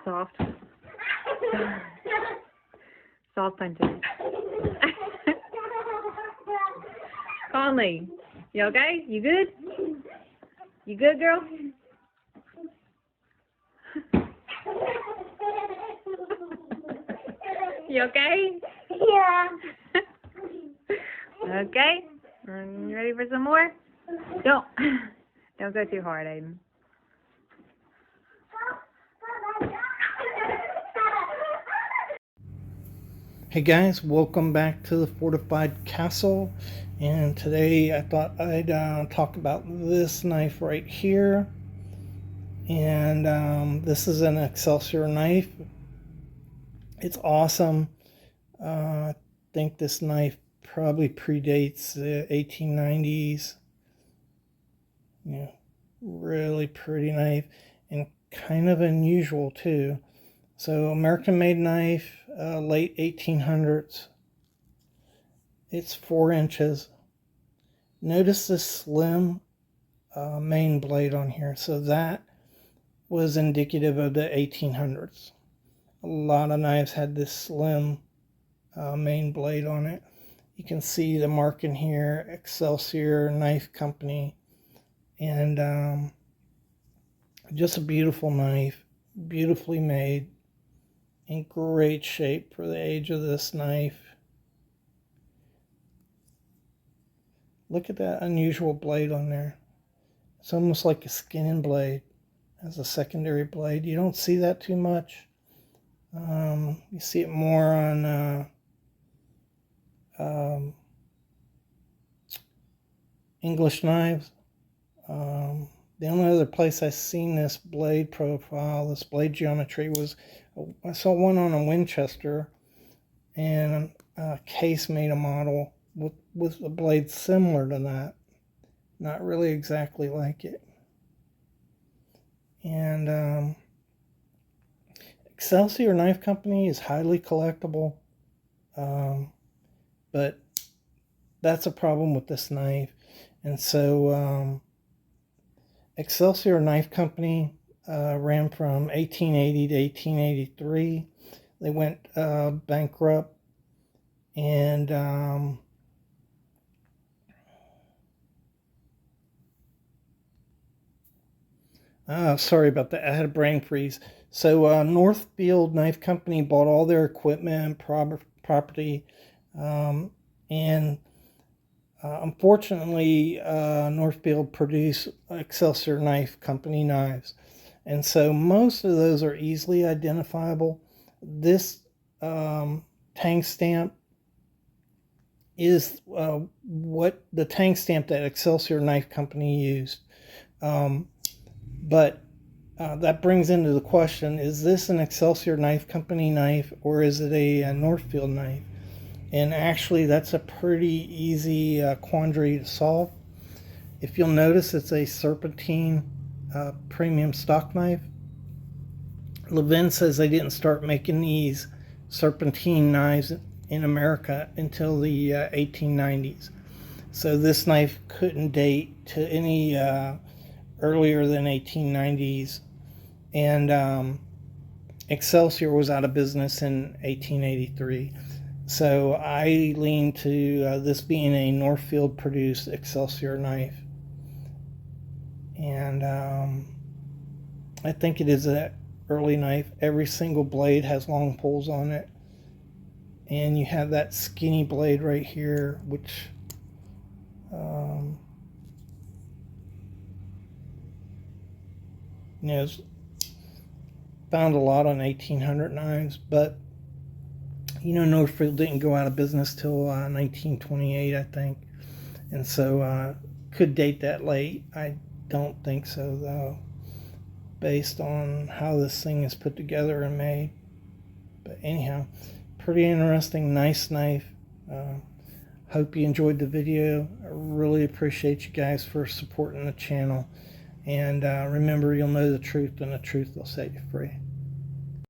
Soft. Soft punches. Conley, you okay? You good? You good, girl? You okay? Yeah. Okay. You ready for some more? Don't go too hard, Aiden. Hey guys, welcome back to the Fortified Castle, and today I thought I'd talk about this knife right here. And this is an Excelsior knife. It's awesome. I think this knife probably predates the 1890s. Yeah, really pretty knife and kind of unusual too. So American-made knife, late 1800s. It's 4 inches. Notice this slim main blade on here. So that was indicative of the 1800s. A lot of knives had this slim main blade on it. You can see the mark in here, Excelsior Knife Company. And just a beautiful knife, beautifully made, in great shape for the age of this knife. Look at that unusual blade on there. It's almost like a skinning blade as a secondary blade. You don't see that too much. You see it more on English knives. The only other place I've seen this blade profile, this blade geometry, was I saw one on a Winchester, and Case made a model with a blade similar to that. Not really exactly like it. And Excelsior Knife Company is highly collectible, but that's a problem with this knife. And so Excelsior Knife Company ran from 1880 to 1883. They went bankrupt, and sorry about that. I had a brain freeze. So Northfield Knife Company bought all their equipment and property, and unfortunately, Northfield produced Excelsior Knife Company knives, and so most of those are easily identifiable. This tang stamp is what the tang stamp that Excelsior Knife Company used. But that brings into the question, is this an Excelsior Knife Company knife, or is it a Northfield knife? And actually, that's a pretty easy quandary to solve. If you'll notice, it's a serpentine premium stock knife. Levin says they didn't start making these serpentine knives in America until the 1890s. So this knife couldn't date to any earlier than 1890s. And Excelsior was out of business in 1883. So I lean to this being a Northfield produced Excelsior knife. And I think it is an early knife. Every single blade has long poles on it. And you have that skinny blade right here, which you know, is found a lot on 1800 knives, but you know, Northfield didn't go out of business till 1928, I think, and so could date that late. I don't think so, though, based on how this thing is put together and made. But anyhow, pretty interesting, nice knife. Hope you enjoyed the video. I really appreciate you guys for supporting the channel. And remember, you'll know the truth, and the truth will set you free.